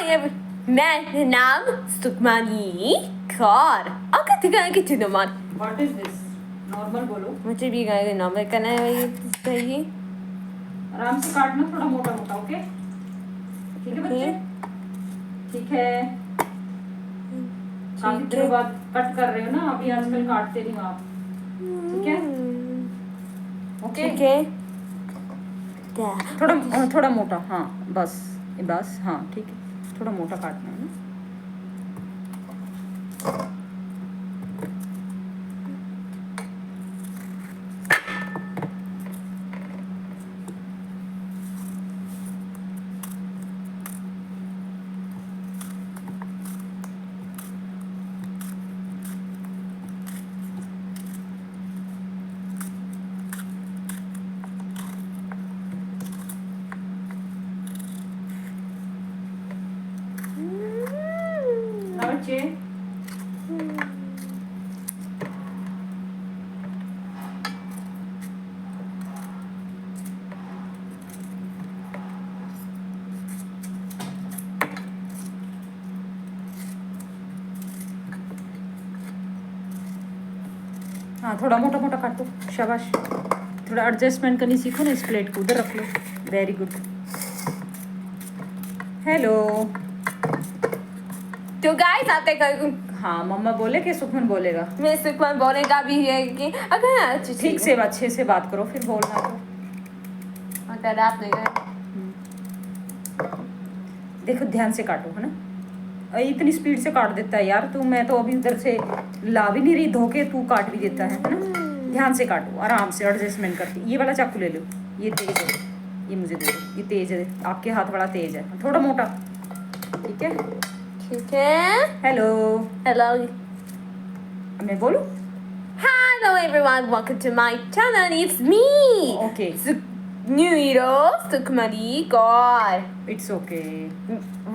Mijn naam Sukmani Kaur. Oké, te gaan ik het doen, man. What is this? Normal बोलो. मुझे भी गाय normal करना है वही चाहिए. आराम से काटना थोड़ा मोटा मोटा. ओके ठीक है बच्चे. ठीक है. काफी देर बाद कट कर रहे हो ना, अभी आजकल काटते नहीं हो आप. ठीक है. ओके. ठीक है. थोड़ा मोटा. हाँ बस बस. हाँ ठीक है. थोड़ा मोटा काटना है ना. बच्चे हाँ थोड़ा मोटा मोटा काटो. शाबाश. थोड़ा एडजस्टमेंट करनी सीखो ना. इस प्लेट को उधर रख लो. Very good. हेलो. तो गाइस आप क्या हाँ मम्मा बोले कि सुखमन बोलेगा. मैं सुखमन बोलेगा भी है कि अगर ठीक से अच्छे से बात करो फिर बोलना. तो अगर आप नहीं देखो ध्यान से काटो है ना. इतनी स्पीड से काट देता है यार तू. मैं तो अभी उधर से ला भी नहीं रही धोके तू काट भी देता है ना. ध्यान से काटो आराम से एडजस्टमेंट करके. ये वाला चाकू ले लो. ये तेज है. ये मुझे दे दो. ये तेज है. आपके हाथ बड़ा तेज है. थोड़ा मोटा. ठीक है. ठीक है. हेलो. हेलो. मैं बोलूं. Hello everyone, welcome to my channel. It's me. Okay. New hero Sukmani Kaur. It's okay.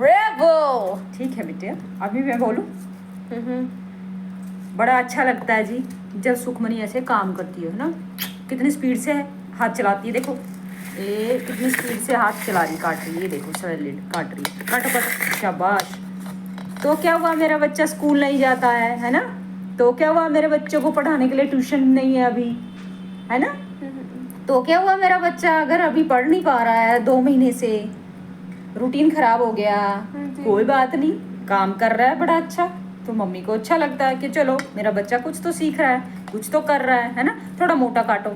Rebel. ठीक है बेटे. अभी मैं बोलूं. बड़ा अच्छा लगता है जी जब सुखमनी ऐसे काम करती है ना. कितनी स्पीड से हाथ चलाती है. देखो ये कितनी स्पीड से हाथ चला रही. काट रही. ये देखो सैलेड काट रही. काटो काटो. शाबाश. तो क्या हुआ मेरा बच्चा स्कूल नहीं जाता है ना. तो क्या हुआ मेरे बच्चों को पढ़ाने के लिए ट्यूशन नहीं है अभी है ना. तो क्या हुआ मेरा बच्चा अगर अभी पढ़ नहीं पा रहा है 2 महीने से. रूटीन खराब हो गया. कोई बात नहीं. काम कर रहा है बड़ा अच्छा. तो मम्मी को अच्छा लगता है कि चलो मेरा बच्चा कुछ तो सीख रहा है. कुछ तो कर रहा है ना. थोड़ा मोटा काटो.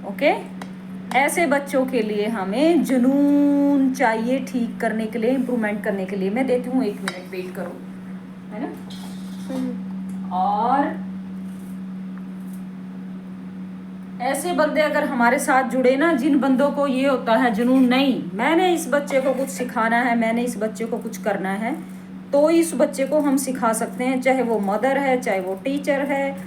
ओके. ऐसे बच्चों के लिए हमें जुनून चाहिए ठीक करने के लिए, इम्प्रूवमेंट करने के लिए. मैं देती हूँ 1 मिनट वेट करो है ना. और ऐसे बंदे अगर हमारे साथ जुड़े ना, जिन बंदों को ये होता है जुनून नहीं मैंने इस बच्चे को कुछ सिखाना है, मैंने इस बच्चे को कुछ करना है, तो इस बच्चे को हम सिखा सकते हैं. चाहे वो मदर है, चाहे वो टीचर है,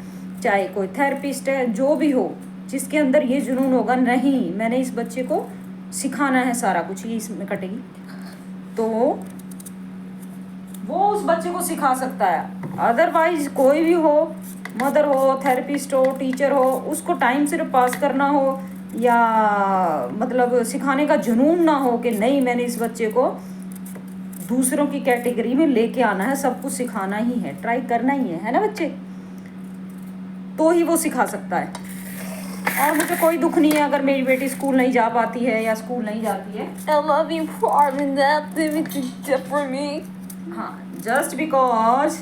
चाहे कोई थेरेपिस्ट है, जो भी हो जिसके अंदर ये जुनून होगा नहीं मैंने इस बच्चे को सिखाना है सारा कुछ. ये इसमें कटेगी तो वो उस बच्चे को सिखा सकता है. अदरवाइज कोई भी हो, मदर हो, थेरेपिस्ट हो, टीचर हो, उसको टाइम सिर्फ पास करना हो या मतलब सिखाने का जुनून ना हो कि नहीं मैंने इस बच्चे को दूसरों की कैटेगरी में लेके आना है, सब कुछ सिखाना ही है, ट्राई करना ही है ना बच्चे. तो ही वो सिखा सकता है. और मुझे कोई दुख नहीं है अगर मेरी बेटी स्कूल नहीं जा पाती है या स्कूल नहीं जाती है. I love you for that for me. हाँ जस्ट बिकॉज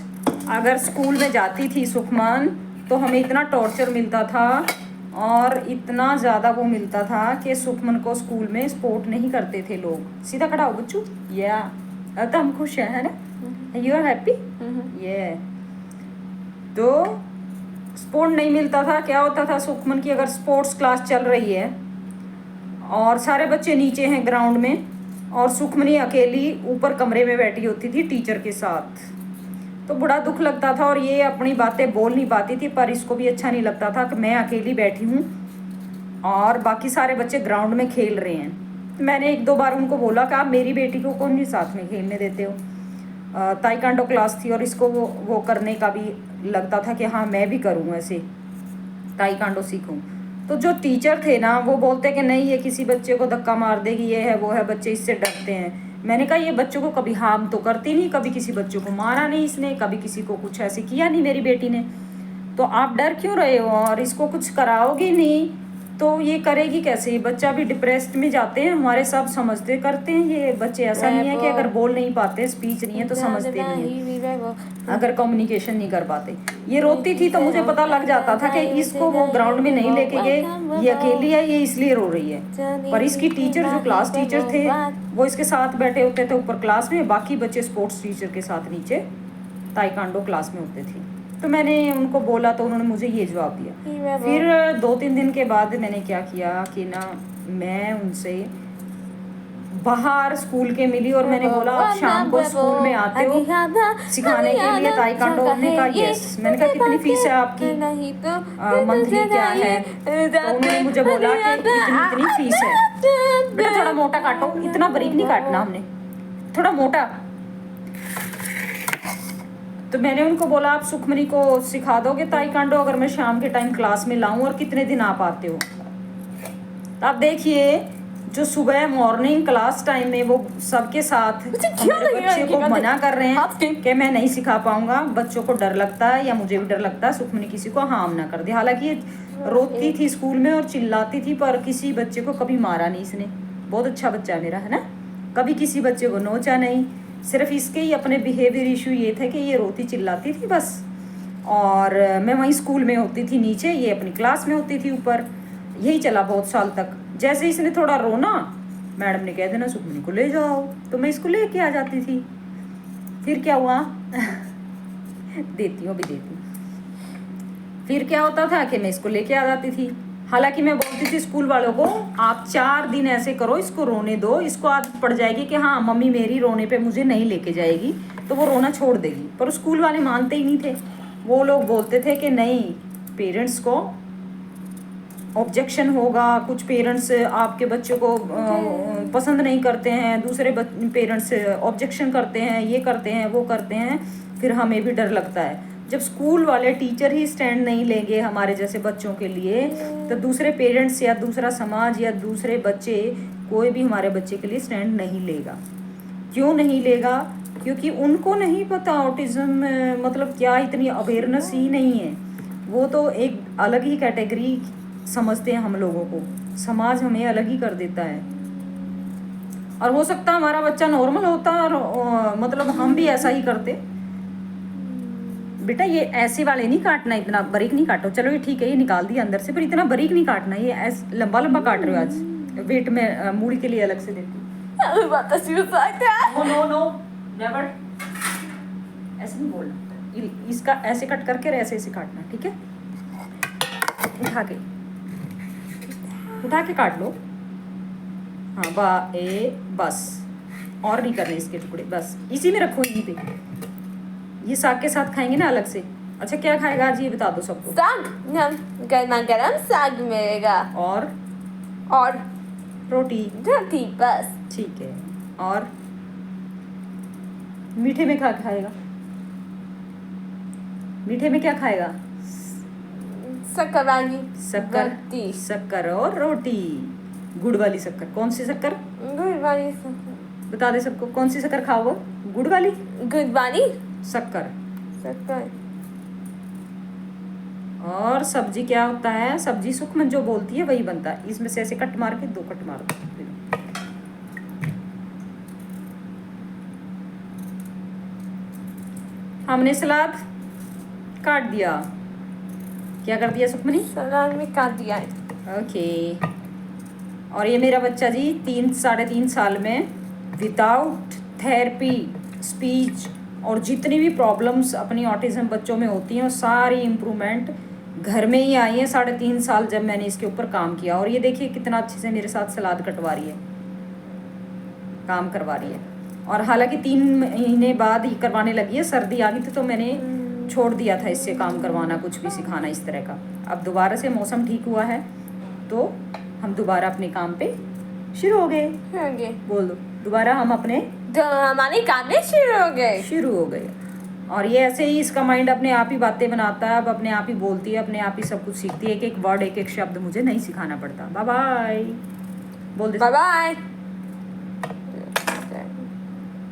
अगर स्कूल में जाती थी सुखमन तो हमें इतना टॉर्चर मिलता था और इतना ज़्यादा वो मिलता था कि सुखमन को स्कूल में सपोर्ट नहीं करते थे लोग. सीधा खड़ा हो बच्चू. या अब तो हम खुश हैं है ना. You are happy. ये तो सपोर्ट नहीं मिलता था. क्या होता था सुखमन की अगर स्पोर्ट्स क्लास चल रही है और सारे बच्चे नीचे हैं ग्राउंड में और सुखमनी अकेली ऊपर कमरे में बैठी होती थी टीचर के साथ, तो बड़ा दुख लगता था. और ये अपनी बातें बोल नहीं पाती थी, पर इसको भी अच्छा नहीं लगता था कि मैं अकेली बैठी हूँ और बाकी सारे बच्चे ग्राउंड में खेल रहे हैं. मैंने 1-2 बार उनको बोला कि आप मेरी बेटी को कौन नहीं साथ में खेलने देते हो. ताइक्वांडो क्लास थी और इसको वो करने का भी लगता था कि हाँ मैं भी करूँ ऐसे ताइक्वांडो सीखूँ. तो जो टीचर थे ना वो बोलते कि नहीं ये किसी बच्चे को धक्का मार देगी, ये है वो है, बच्चे इससे डरते हैं. मैंने कहा ये बच्चों को कभी हार्म तो करती नहीं, कभी किसी बच्चों को मारा नहीं इसने, कभी किसी को कुछ ऐसे किया नहीं मेरी बेटी ने, तो आप डर क्यों रहे हो? और इसको कुछ कराओगे नहीं तो ये करेगी कैसे? ये बच्चा भी डिप्रेस्ड में जाते हैं, हमारे सब समझते करते हैं ये बच्चे। ऐसा नहीं है कि अगर बोल नहीं पाते, स्पीच नहीं है तो समझते नहीं है, अगर कम्युनिकेशन नहीं कर पाते। ये रोती थी तो मुझे पता लग जाता था कि इसको वो ग्राउंड में नहीं लेके गए, ये अकेली है, ये इसलिए रो रही है। पर इसकी टीचर, जो क्लास टीचर थे, वो इसके साथ बैठे होते थे ऊपर क्लास में, बाकी बच्चे स्पोर्ट्स टीचर के साथ नीचे ताइक्वांडो क्लास में होते थे। तो मैंने उनको बोला तो उन्होंने मुझे ये जवाब दिया। फिर 2-3 दिन के बाद मैंने क्या किया कि ना, मैं उनसे बाहर स्कूल के मिली और मैंने बोला आप शाम को स्कूल में आते हो सिखाने के लिए ताइक्वांडो? उन्होंने कहा यस। मैंने कहा कितनी फीस है आपकी, मंथली क्या है? तो उन्होंने मुझे बोला कि इतनी फीस है। बेटा थोड़ा मोटा काटो, इतना बारीक नहीं काटना हमने, थोड़ा मोटा। तो मैंने उनको बोला आप सुखमनी को सिखा दोगे ताइक्वांडो अगर मैं शाम के टाइम क्लास में लाऊं, और कितने दिन आप आते हो? तो आप देखिए, जो सुबह मॉर्निंग क्लास टाइम में वो सबके साथ बच्चे को मना कर रहे हैं कि मैं नहीं सिखा पाऊंगा, बच्चों को डर लगता है या मुझे भी डर लगता है सुखमनी किसी को हार्म ना कर दे। हालांकि ये रोती थी स्कूल में और चिल्लाती थी, पर किसी बच्चे को कभी मारा नहीं इसने। बहुत अच्छा बच्चा मेरा है ना, कभी किसी बच्चे को नोचा नहीं। सिर्फ इसके ही अपने बिहेवियर इशू ये थे कि ये रोती चिल्लाती थी बस। और मैं वहीं स्कूल में होती थी नीचे, ये अपनी क्लास में होती थी ऊपर। यही चला बहुत साल तक। जैसे इसने थोड़ा रोना, मैडम ने कह देना सुखमनी को ले जाओ, तो मैं इसको लेके आ जाती थी। फिर क्या हुआ देती हूँ अभी देती हूँ। फिर क्या होता था कि मैं इसको लेके आ जाती थी। हालांकि मैं बोलती थी स्कूल वालों को आप 4 दिन ऐसे करो, इसको रोने दो, इसको आदत पड़ जाएगी कि हाँ मम्मी मेरी रोने पे मुझे नहीं लेके जाएगी, तो वो रोना छोड़ देगी। पर स्कूल वाले मानते ही नहीं थे। वो लोग बोलते थे कि नहीं, पेरेंट्स को ऑब्जेक्शन होगा, कुछ पेरेंट्स आपके बच्चों को पसंद नहीं करते हैं, दूसरे पेरेंट्स ऑब्जेक्शन करते हैं, ये करते हैं वो करते हैं, फिर हमें भी डर लगता है। जब स्कूल वाले टीचर ही स्टैंड नहीं लेंगे हमारे जैसे बच्चों के लिए, तो दूसरे पेरेंट्स या दूसरा समाज या दूसरे बच्चे, कोई भी हमारे बच्चे के लिए स्टैंड नहीं लेगा। क्यों नहीं लेगा? क्योंकि उनको नहीं पता ऑटिज्म मतलब क्या, इतनी अवेयरनेस ही नहीं है। वो तो एक अलग ही कैटेगरी समझते हैं हम लोगों को, समाज हमें अलग ही कर देता है। और हो सकता है हमारा बच्चा नॉर्मल होता और मतलब हम भी ऐसा ही करते। बेटा ये ऐसे वाले नहीं काटना, इतना बारीक नहीं काटो। चलो ये ठीक है, ये निकाल दिया अंदर से, पर इतना बारीक नहीं काटना, ये ऐसे लंबा लंबा काट रहे हो। आज वेट में मूड़ी के लिए अलग से देती हूँ। नो नो नेवर, ऐसे नहीं बोलना। इसका ऐसे कट करके ऐसे ऐसे काटना, ठीक है? उठा के काट लो। हाँ बस, और नहीं करने इसके टुकड़े, बस इसी में रखो, यहीं पे। ये साग के साथ खाएंगे ना अलग से। अच्छा क्या खाएगा आज ये बता दो सबको। साग, गर्मा गर्म साग मिलेगा और रोटी बस। ठीक है। और मीठे में क्या खाएगा? मीठे में क्या खाएगा? शक्कर वाली शक्कर और रोटी। गुड़ वाली शक्कर। कौन सी शक्कर? गुड़ वाली शक्कर। बता दे सबको, कौन सी शक्कर खाओगे? गुड़ वाली शक्कर। और सब्जी क्या होता है? सब्जी सुखमन जो बोलती है वही बनता है। इसमें से ऐसे कट मार के 2 कट मार दो। हमने सलाद काट दिया। क्या कर दिया सुखमनी? सलाद में काट दिया है। ओके। और ये मेरा बच्चा जी 3-3.5 साल में विदाउट थेरेपी, स्पीच और जितनी भी प्रॉब्लम्स अपनी ऑटिज्म बच्चों में होती हैं वो सारी इम्प्रूवमेंट घर में ही आई है 3.5 साल जब मैंने इसके ऊपर काम किया। और ये देखिए कितना अच्छे से मेरे साथ सलाद कटवा रही है, काम करवा रही है। और हालांकि 3 महीने बाद ही करवाने लगी है, सर्दी आ गई थी तो मैंने छोड़ दिया था इससे काम करवाना, कुछ भी सिखाना इस तरह का। अब दोबारा से मौसम ठीक हुआ है तो हम दोबारा अपने काम पे शुरू हो गए। बोल दो दोबारा, हम अपने हमारे काम में शुरू हो गए। और ये ऐसे ही इसका माइंड अपने आप ही बातें बनाता है, अब अपने आप ही बोलती है, अपने आप ही सब कुछ सीखती है। एक वर्ड, एक शब्द मुझे नहीं सिखाना पड़ता। बाय बाय बोल दे। Bye bye.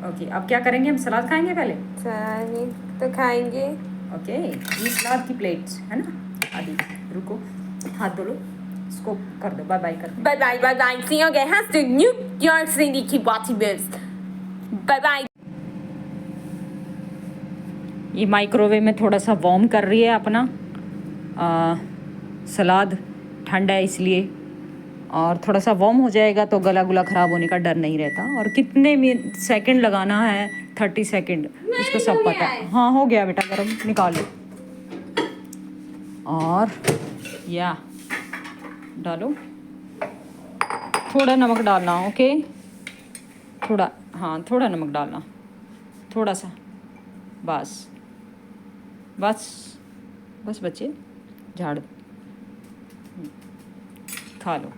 ओके, अब क्या करेंगे, हम सलाद खाएंगे पहले। चाहिए तो खाएंगे। ओके, ये सलाद की प्लेट्स है ना। अभी रुको, हाथ धो लो, इसको कर दो, बाय बाय कर दो। Bye bye bye bye. See you again. Has to New York City keep watching this. Bye bye. ये माइक्रोवेव में थोड़ा सा वार्म कर रही है अपना सलाद, ठंडा है इसलिए, और थोड़ा सा वार्म हो जाएगा तो गला गुला ख़राब होने का डर नहीं रहता। और कितने सेकंड लगाना है, 30 सेकंड, इसको सब पता है। हाँ हो गया बेटा, गरम निकालो। और या डालो, थोड़ा नमक डालना, ओके, थोड़ा, हाँ थोड़ा नमक डालना, थोड़ा सा, बस बस बस बच्चे, झाड़ दो, खा लो।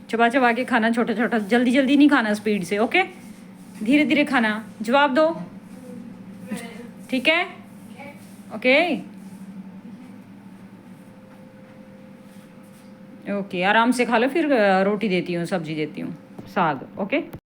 चबा चबा के खाना, छोटा छोटा, जल्दी जल्दी नहीं खाना, स्पीड से, ओके, धीरे धीरे खाना। जवाब दो, ठीक है, ओके ओके, आराम से खा लो, फिर रोटी देती हूँ, सब्जी देती हूँ, साग, ओके।